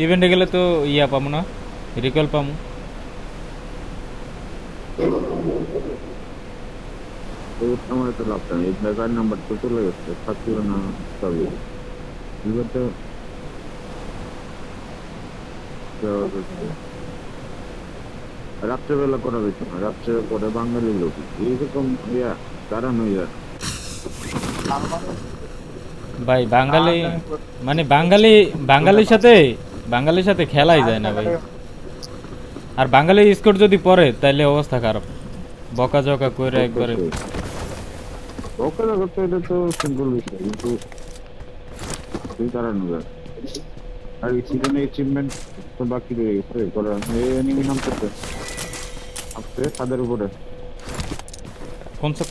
ইভেন্টে গেলে তো ইয়া পাবো না, রিকল পাবো। আমার তো লাভ নাই, এই ব্যাগার নাম্বার তো চলে গেছে, থাকছিল না সবই। এবার তো রাত্রেবেলা করা হইতো না, রাত্রে পরে বাঙালি লোক এইরকম ইয়া দাঁড়ানো ইয়া। ভাই বাঙালি মানে বাঙালি, বাঙালির সাথে বাঙালির সাথে খেলাই যায় না ভাই। আর বাঙালি স্কোর যদি পড়ে তাহলে অবস্থা খারাপ, বকা জকা করে একবারে। ওখানে করতে এটা তো সিম্পল বিষয়, কিন্তু তুই দাঁড়ানো যায়। আর এই সিজনে অ্যাচিভমেন্ট তো বাকি রয়ে গেছে করা। এনিমি নামতেছে, আসছে ছাদের উপরে,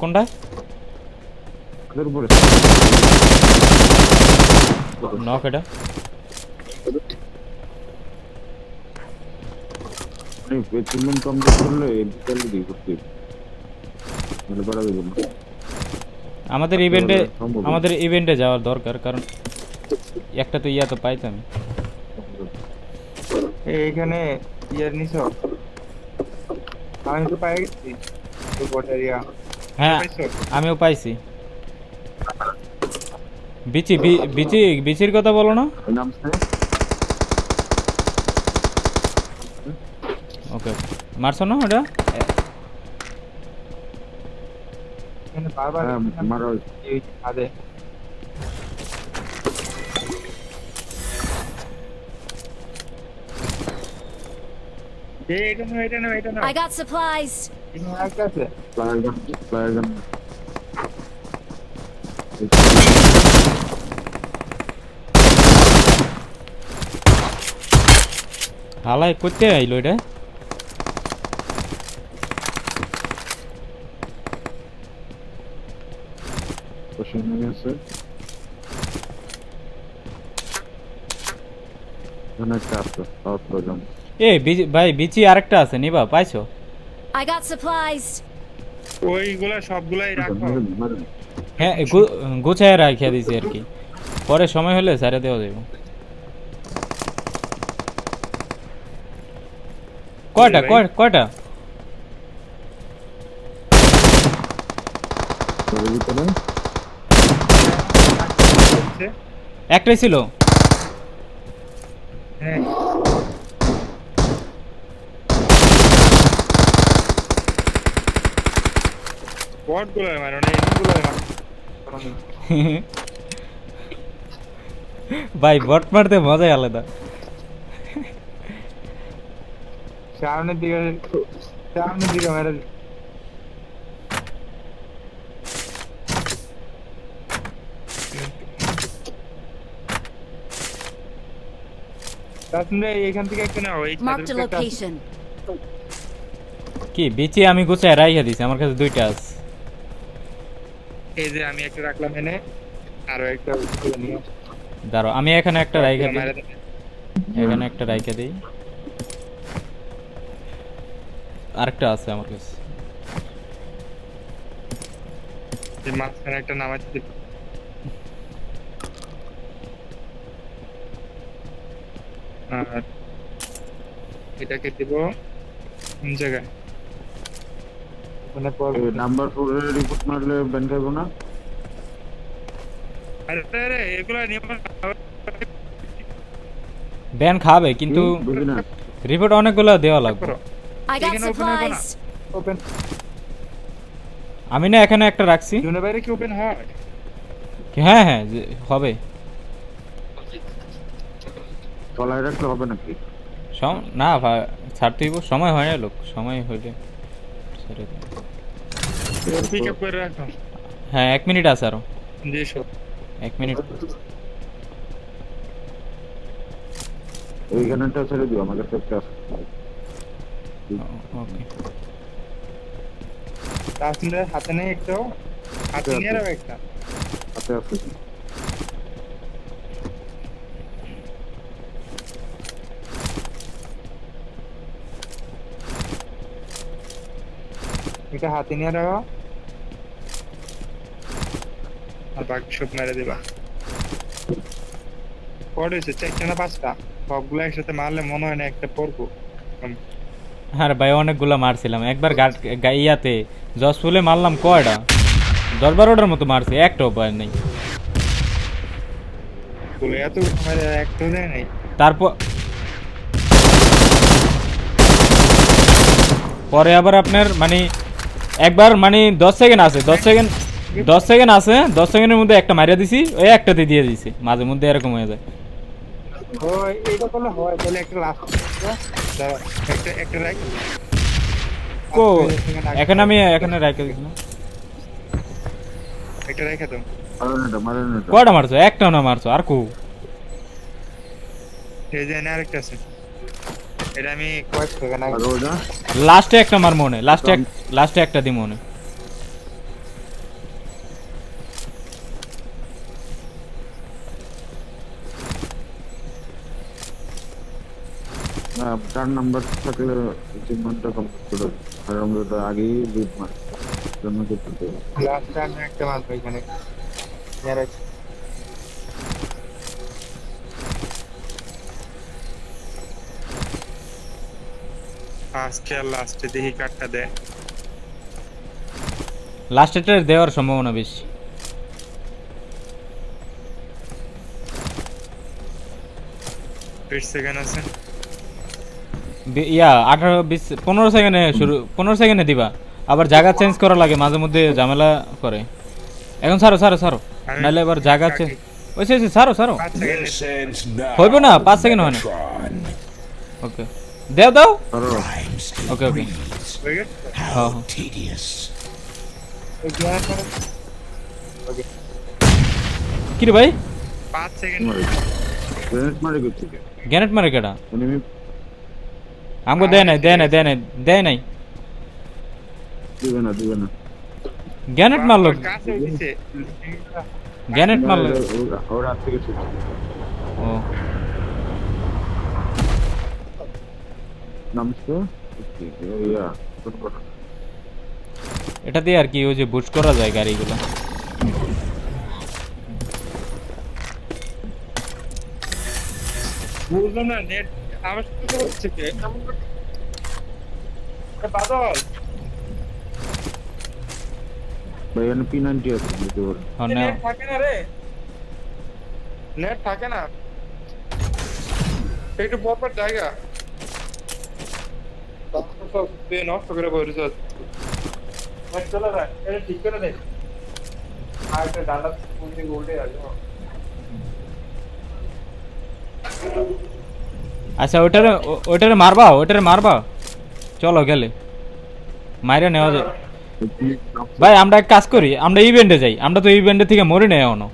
কোনটা? ছাদের উপরে। নক এটা। অ্যাচিভমেন্ট কমপ্লিট করলে এডিটালি দিয়ে করতে মানে করা যাবে না। আমাদের ইভেন্টে, আমাদের ইভেন্টে যাওয়ার দরকার, কারণ একটা তো ইয়া তো পাইতাম। এইখানে ইয়ার নিছো, আমি তো পাই গেছি তো বটারিয়া। হ্যাঁ আমিও পাইছি। বিচি বিচি বিচির কথা বলো না। নামছে ওকে মারছো না ওটা? এখানে বারবার মারা এই আদে এটা না I got supplies. এখানে একটা আছে। প্লেয়ার গান। হালাই করতে আইলো এটা। আছে একটা আছে এ ভাই বিচি আরেকটা আছে, নিবা পাইছো? I got supplies. ওইগুলা সবগুলাই রাখো। হ্যাঁ গুছায় রাখিয়া দিছি আর কি, পরে সময় হলে সারে দেওয়া যাবে। কয়টা কয়টা? একটাই ছিল। হ্যাঁ বটগুলো মারো না, এগুলো মারো। ভাই বট মারতে মজাই আলাদা। সামনের দিকে মেরে তাহলে এখান থেকে একটা নাও, এই Marked a location. কি বিচি আমি গুছায় রাখিয়া দিছি, আমার কাছে দুইটা আছে। এই যে আমি একটা রাখলাম এনে, আরো একটা উপরে নিও। দাঁড়াও আমি এখানে একটা রাইখা দিই, এখানে একটা রাইখা দিই। আরেকটা আছে আমার কাছে। এই মাঝখানে একটা নামাচ্ছি। আর এটাকে দিব কোন জায়গায়? ওখানে পর নাম্বার 4 এর রিপোর্ট মারলে ব্যান খাবো না। আরে এগুলা নিয়ে ব্যান খাবে কিন্তু বুঝি না। রিপোর্ট অনেকগুলো দেওয়া লাগবে। I got এখানে open হবে না। supplies. ওপেন আমি না এখানে একটা রাখছি। জুনের বাইরে কি ওপেন হয়? হ্যাঁ হ্যাঁ হবে। তলায় রাখলে হবে নাকি? না ছাড়তে দিব, সময় হয় না লোক, সময় হইলে ছেড়ে দেব। পিক আপ করে রাখো। হ্যাঁ 1 মিনিট আছে আরো, জি সব 1 মিনিট। এইখানেটা ছেড়ে দিও, আমার কাছে একটা আছে। ওকে তাহলে হাতে নেই একটা, হাতে নিয়ে রাখো একটা। হাতে আছে। এটা হাতে নিয়ে রাখো, আর বাকি সব মেরে দিবা। কত হয়েছে? 4টা না 5টা? সবগুলো একসাথে মারলে মনে হয় না একটা পড়বো। আরে ভাই অনেকগুলা মারছিলাম একবার ইয়াতে জসফুলে মারলাম কয়টা 10-12টার মতো মারছি একটাও পায় নাই। বলে এত আমার একটা দেয় নাই। তারপর পরে আবার আপনার মানে একবার মানে 10 সেকেন্ড আছে 10 সেকেন্ড আছে 10 সেকেন্ডের মধ্যে একটা মারিয়া দিছি ওই একটাতে দিয়ে দিছি মাঝে মধ্যে এরকম হয়ে যায়। ও এইটা করলে হয়, তাহলে একটা লাস্ট একটা একটা রাখ। কো এখানে রাখতে দিছিলাম। একটা রেখে দাও। মারেন এটা কয়টা মারছো একটাও না মারছো আর কো এই যে না আরেকটা আছে, এটা আমি কয়েক সেকেন্ড আগে আর ওটা লাস্টে একটা মার মনে লাস্টে একটা দি মনে না 4 নাম্বার থাকলে অ্যাচিভমেন্টটা কমপ্লিট করে আর আমরা তো আগেই লিড মার জন্য করতে লাস্ট টাইম একটা মারবো এখানে মেরে। আজকে লাস্টে দেখি কাটটা দেয়। লাস্টেটা দেওয়ার সম্ভাবনা বেশি। 8 সেকেন্ড আছে। ইয়া 18-20-15 সেকেন্ডে শুরু 15 সেকেন্ডে দিবা আবার জায়গা চেঞ্জ করা লাগে মাঝে মধ্যে ঝামেলা করে। এখন ছাড়ো আমি নাহলে এবার জায়গা চেঞ্জ ওইসে ছাড়ো 5 সেকেন্ড This ends now. হইব না 5 সেকেন্ড হয় না। Tron. ওকে দাও আরো Crimes to Okay, okay. breeze. হয়ে গেছে। How Oh. tedious. ওই গ্যাস করে ওকে কি রে ভাই 5 সেকেন্ড। মারে গ্রেনেড মারে গেছে গ্যানেট মারে কেডা এনিমি আমগো দেয় নাই দিবে না গ্যানেট মারলো কাছে হইছে। গ্যানেট মারলো ওরা থেকে ছুটছে ও নামছো ইয়া এটা দিয়ে আর কি ওই যে বুস্ট করা যায় গাড়িগুলো। বুঝলাম না নেট আমার সাথে হচ্ছে কি কেমন করে বাদল ভাই এখানে P90 আছে দিতে পারো নেট থাকে না রে, নেট থাকে না একটু প্রপার জায়গা তারপর সব দিয়ে নষ্ট করে বসে আছে। নেট চলে যায় এটা ঠিক করে দে আর একটা ডাটা পুরো উল্টে আছে। আচ্ছা ওটারে মারবা চলো গেলে মাইরা নেওয়া যায়। ভাই আমরা এক কাজ করি আমরা ইভেন্টে যাই আমরা তো ইভেন্টে থেকে মরে নেই এখনো।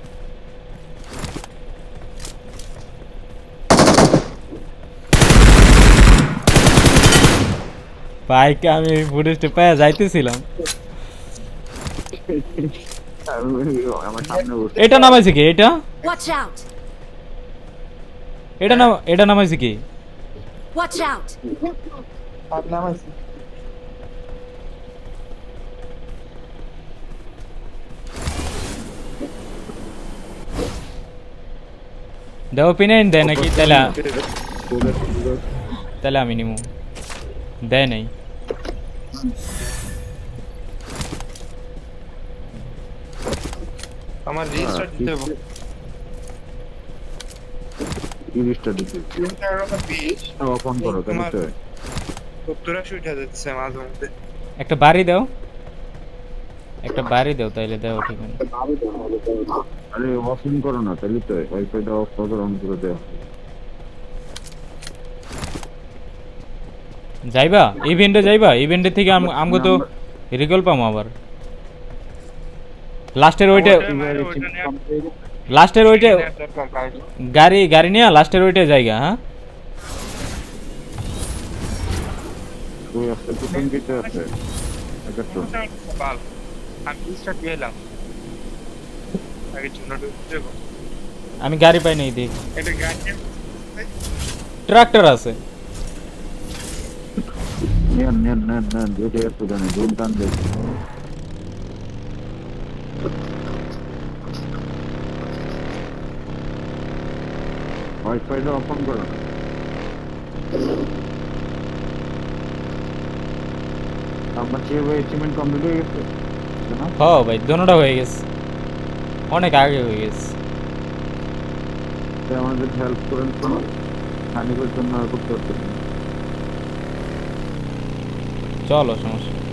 বাইকে আমি ফুটেজটা পেয়ে যাইতেছিলাম আমার সামনে বসে এটা নামাইছে কি Watch out! এটা নামাইছে কি Watch out! আর নামাইছি দেও পিনাইন দেয় নাকি তাহলে আমি নিমু দেয় নাই। আমার রেজিস্টার দিতে হবে। 30টা দিতে 20 ওপেন করো তাহলে 70-80 উঠে যাচ্ছে মাঝে মধ্যে। একটা বাড়ি দাও তাইলে দাও ঠিক আছে। আরে ওপেন করো না তাহলে তো ওয়াইফাইটা অফ করে অন করে দাও ইভেন্টে থেকে আমগো তো রিকল পামো আবার লাস্টের ওইটা গাড়ি নিয়ে লাস্টের ওইটা জায়গা। হ্যাঁ ওই একটা কুপন দিতে আছে একটা তো বাল আমি রেজিস্টার দিয়ে এলাম আগে জন্য দেবো। আমি গাড়ি পাই নাই দেখ এটা গাড়ি ট্রাক্টর আছে নেন যেটা একটু জানে জোন টান দেয় ওয়াইফাইটা ওপেন করো আমার চেয়ে অ্যাচিভমেন্ট কমপ্লিট হয়ে গেছে না? হ ভাই দোনোটা হয়ে গেছে, অনেক আগে হয়ে গেছে। তাই আমাদের হেল্প করেন তো, হানিফের জন্য আর করতে পারতেছি না। চলো সমস্যা নেই।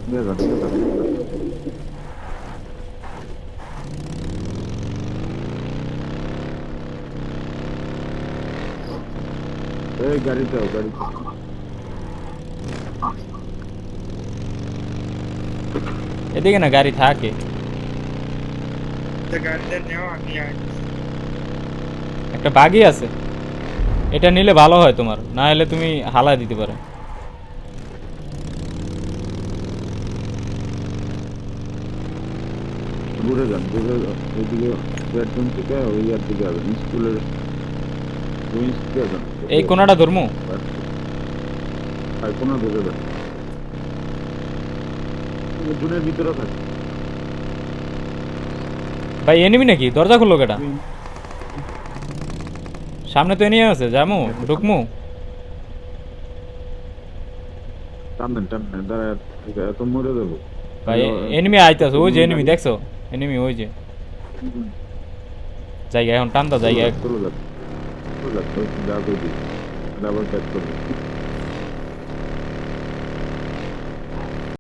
দিয়ে দাও, দিয়ে দাও, দিয়ে দাও। এই গাড়িটাও গাড়িটা এদিকে না গাড়ি থাকে, গাড়িটা নেওয়া আমি একটা বাগি আছে, এটা নিলে ভালো হয় তোমার, না হলে তুমি হালা দিতে পারো। ঘুরে যান, ঘুরে যান। ওইদিকে বেডরুম থেকে ওই আর দিকে যাবেন, স্কুলের উইংস দিয়ে যান। এই কোনাটা ধরমু, আর কোনো ঘুরে যান, জুনের ভিতরে থাকে। ভাই এনিমি নাকি? দরজা খুললো কেটা? সামনে তো এনিমি আছে, যামু ঢুকমু? টানেন টানেন, দাঁড়ায় এত মরে দেবো। ভাই এনিমি আইতাছে, ওই যে এনিমি দেখছো, এনিমি ওই যে জায়গা, এখন টান দাও জায়গা। চলে যাচ্ছে, চলে যাচ্ছে, যা করে দিই, আবার ব্যাক করবে।